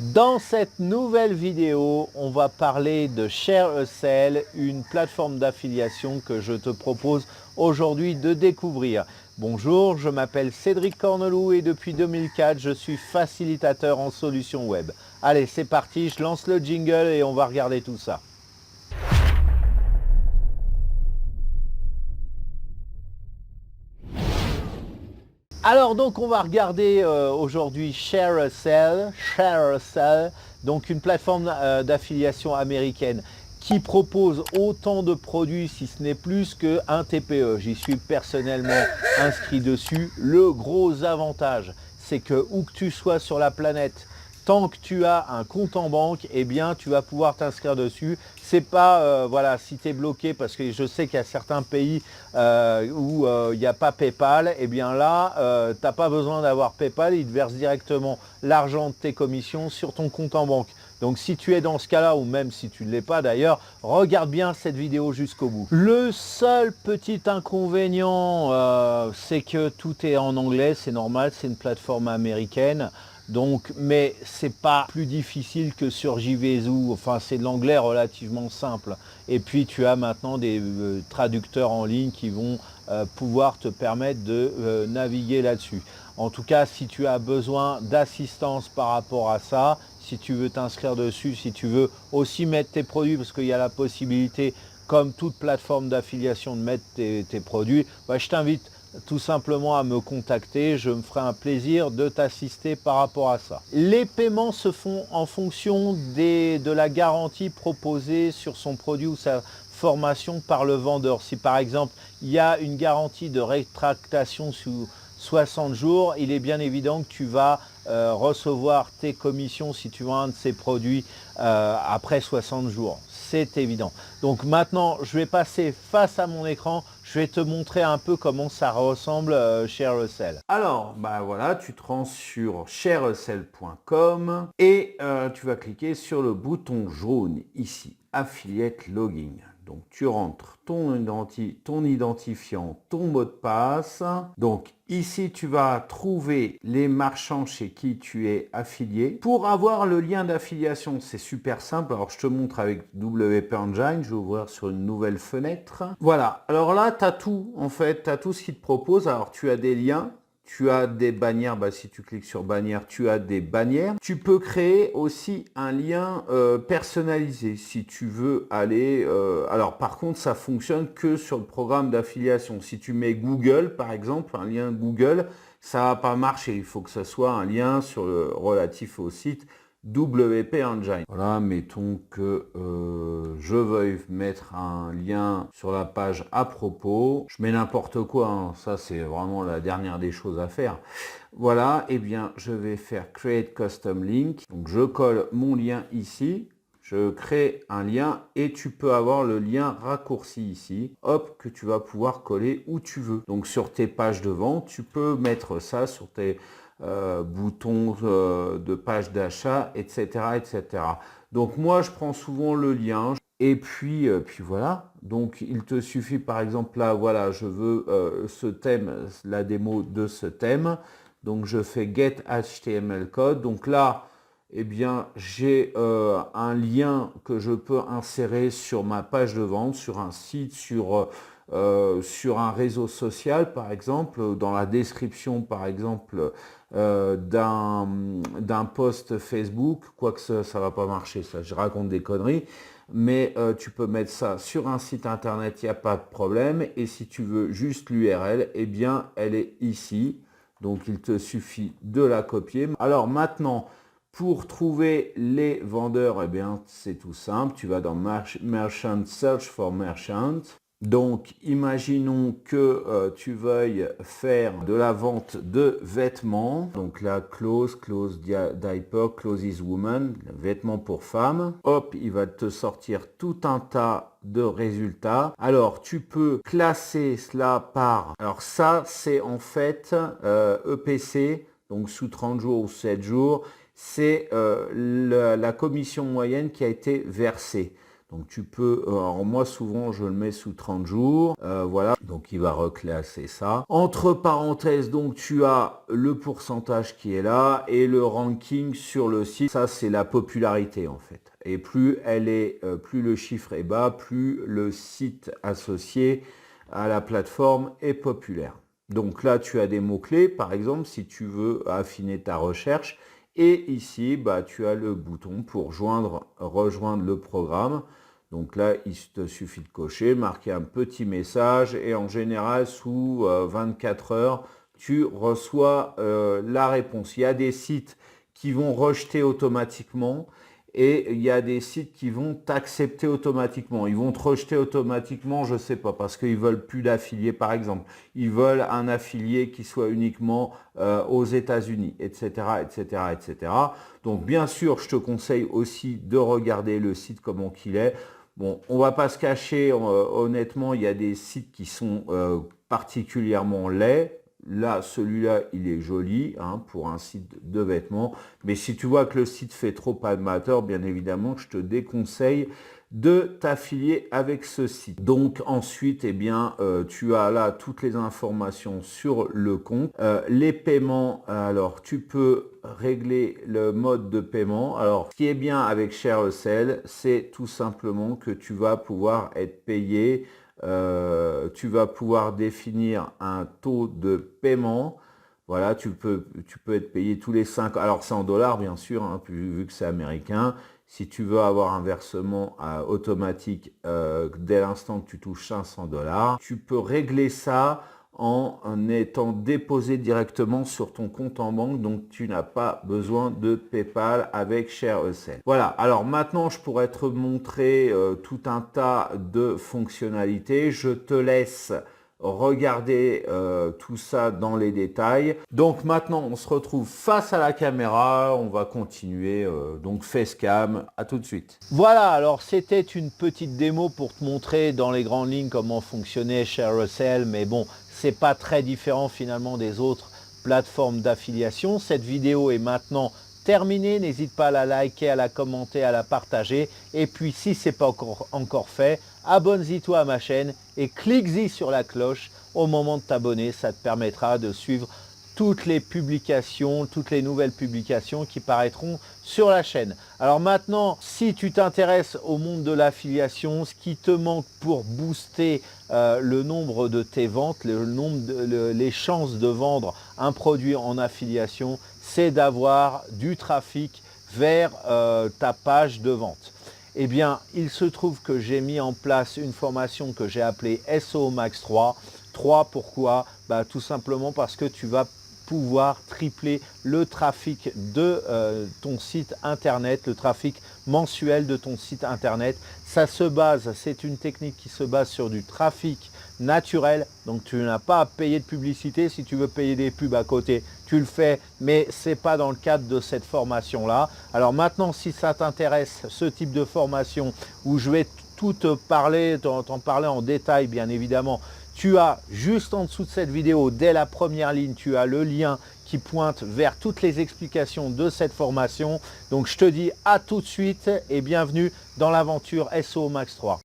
Dans cette nouvelle vidéo, on va parler de ShareASale, une plateforme d'affiliation que je te propose aujourd'hui de découvrir. Bonjour, je m'appelle Cédric Corneloup et depuis 2004, je suis facilitateur en solutions web. Allez, c'est parti, je lance le jingle et on va regarder tout ça. Alors donc on va regarder aujourd'hui ShareASale, donc une plateforme d'affiliation américaine qui propose autant de produits si ce n'est plus qu'un TPE. J'y suis personnellement inscrit dessus. Le gros avantage, c'est que où que tu sois sur la planète, tant que tu as un compte en banque, eh bien tu vas pouvoir t'inscrire dessus. C'est pas, voilà, si tu es bloqué, parce que je sais qu'il y a certains pays où il n'y a pas PayPal, eh bien là, tu n'as pas besoin d'avoir PayPal, ils te versent directement l'argent de tes commissions sur ton compte en banque. Donc si tu es dans ce cas-là, ou même si tu ne l'es pas d'ailleurs, regarde bien cette vidéo jusqu'au bout. Le seul petit inconvénient, c'est que tout est en anglais, c'est normal, c'est une plateforme américaine. Donc, mais c'est pas plus difficile que sur JVZoo, enfin c'est de l'anglais relativement simple. Et puis tu as maintenant des traducteurs en ligne qui vont pouvoir te permettre de naviguer là-dessus. En tout cas, si tu as besoin d'assistance par rapport à ça, si tu veux t'inscrire dessus, si tu veux aussi mettre tes produits, parce qu'il y a la possibilité, comme toute plateforme d'affiliation, de mettre tes produits, bah, je t'invite tout simplement à me contacter, je me ferai un plaisir de t'assister par rapport à ça. Les paiements se font en fonction de la garantie proposée sur son produit ou sa formation par le vendeur. Si par exemple il y a une garantie de rétractation sous 60 jours, il est bien évident que tu vas recevoir tes commissions si tu vends un de ces produits après 60 jours. C'est évident. Donc maintenant, je vais passer face à mon écran. Je vais te montrer un peu comment ça ressemble ShareASale. Alors, bah voilà, tu te rends sur shareasale.com et tu vas cliquer sur le bouton jaune ici, Affiliate Login. Donc tu rentres ton identifiant, ton mot de passe. Donc ici tu vas trouver les marchands chez qui tu es affilié. Pour avoir le lien d'affiliation, c'est super simple. Alors je te montre avec WP Engine, je vais ouvrir sur une nouvelle fenêtre. Voilà, alors là tu as tout en fait, tu as tout ce qu'il te propose. Alors tu as des liens. Tu as des bannières, bah, si tu cliques sur bannière, tu as des bannières. Tu peux créer aussi un lien personnalisé si tu veux aller... alors par contre, ça fonctionne que sur le programme d'affiliation. Si tu mets Google, par exemple, un lien Google, ça va pas marcher. Il faut que ce soit un lien sur le relatif au site WP Engine. Voilà, mettons que je veuille mettre un lien sur la page à propos. Je mets n'importe quoi, hein. Ça c'est vraiment la dernière des choses à faire. Voilà, et bien je vais faire Create Custom Link. Donc je colle mon lien ici. Je crée un lien et tu peux avoir le lien raccourci ici, hop, que tu vas pouvoir coller où tu veux. Donc sur tes pages de vente, tu peux mettre ça sur tes boutons de page d'achat, etc., etc. Donc moi, je prends souvent le lien et puis voilà. Donc il te suffit par exemple là, voilà, je veux ce thème, la démo de ce thème. Donc je fais Get HTML Code. Donc là, eh bien, j'ai un lien que je peux insérer sur ma page de vente, sur un site, sur un réseau social, par exemple, dans la description, par exemple, d'un post Facebook, quoique ça ne va pas marcher, ça, je raconte des conneries, mais tu peux mettre ça sur un site internet, il n'y a pas de problème, et si tu veux juste l'URL, eh bien, elle est ici, donc il te suffit de la copier. Alors maintenant, pour trouver les vendeurs, eh bien, c'est tout simple. Tu vas dans Merchant, Search for Merchant. Donc, imaginons que tu veuilles faire de la vente de vêtements. Donc là, clothes diaper, clothes woman, vêtements pour femmes. Hop, il va te sortir tout un tas de résultats. Alors, tu peux classer cela par... Alors ça, c'est en fait EPC, donc sous 30 jours ou 7 jours. C'est la commission moyenne qui a été versée. Donc tu peux, alors moi souvent je le mets sous 30 jours, voilà, donc il va reclasser ça. Entre parenthèses, donc tu as le pourcentage qui est là et le ranking sur le site, ça c'est la popularité en fait. Et plus plus le chiffre est bas, plus le site associé à la plateforme est populaire. Donc là tu as des mots-clés, par exemple si tu veux affiner ta recherche. Et ici, bah, tu as le bouton pour rejoindre le programme. Donc là, il te suffit de cocher, marquer un petit message et en général, sous 24 heures, tu reçois la réponse. Il y a des sites qui vont rejeter automatiquement et il y a des sites qui vont t'accepter automatiquement. Ils vont te rejeter automatiquement, je ne sais pas, parce qu'ils ne veulent plus d'affiliés par exemple. Ils veulent un affilié qui soit uniquement aux États-Unis, etc., etc., etc. Donc bien sûr, je te conseille aussi de regarder le site comment qu'il est. Bon, on ne va pas se cacher, honnêtement, il y a des sites qui sont particulièrement laids. Là, celui-là, il est joli hein, pour un site de vêtements. Mais si tu vois que le site fait trop amateur, bien évidemment, je te déconseille de t'affilier avec ce site. Donc ensuite, eh bien, tu as là toutes les informations sur le compte. Les paiements, alors tu peux régler le mode de paiement. Alors, ce qui est bien avec ShareASale, c'est tout simplement que tu vas pouvoir être payé. Tu vas pouvoir définir un taux de paiement. Voilà, tu peux être payé tous les 5. Alors c'est en dollars bien sûr, hein, vu que c'est américain. Si tu veux avoir un versement automatique dès l'instant que tu touches 500 $, tu peux régler ça en étant déposé directement sur ton compte en banque, donc tu n'as pas besoin de PayPal avec ShareASale. Voilà, alors maintenant je pourrais te montrer tout un tas de fonctionnalités. Je te laisse regarder tout ça dans les détails. Donc maintenant on se retrouve face à la caméra, on va continuer donc facecam, à tout de suite. Voilà, alors c'était une petite démo pour te montrer dans les grandes lignes comment fonctionnait ShareASale, mais bon, c'est pas très différent finalement des autres plateformes d'affiliation. Cette vidéo est maintenant terminée, n'hésite pas à la liker, à la commenter, à la partager. Et puis si ce n'est pas encore fait, abonne-toi à ma chaîne et clique-y sur la cloche au moment de t'abonner. Ça te permettra de suivre toutes les publications, toutes les nouvelles publications qui paraîtront sur la chaîne. Alors maintenant, si tu t'intéresses au monde de l'affiliation, ce qui te manque pour booster le nombre de tes ventes, les chances de vendre un produit en affiliation, c'est d'avoir du trafic vers ta page de vente. Eh bien, il se trouve que j'ai mis en place une formation que j'ai appelée SEO Max 3. 3, pourquoi? Tout simplement parce que tu vas pouvoir tripler le trafic de ton site internet, le trafic mensuel de ton site internet. Ça se base, c'est une technique qui se base sur du trafic naturel, donc tu n'as pas à payer de publicité. Si tu veux payer des pubs à côté, tu le fais, mais ce n'est pas dans le cadre de cette formation-là. Alors maintenant, si ça t'intéresse, ce type de formation où je vais tout t'en parler en détail, bien évidemment, tu as juste en dessous de cette vidéo, dès la première ligne, tu as le lien qui pointe vers toutes les explications de cette formation. Donc je te dis à tout de suite et bienvenue dans l'aventure SEO Max 3.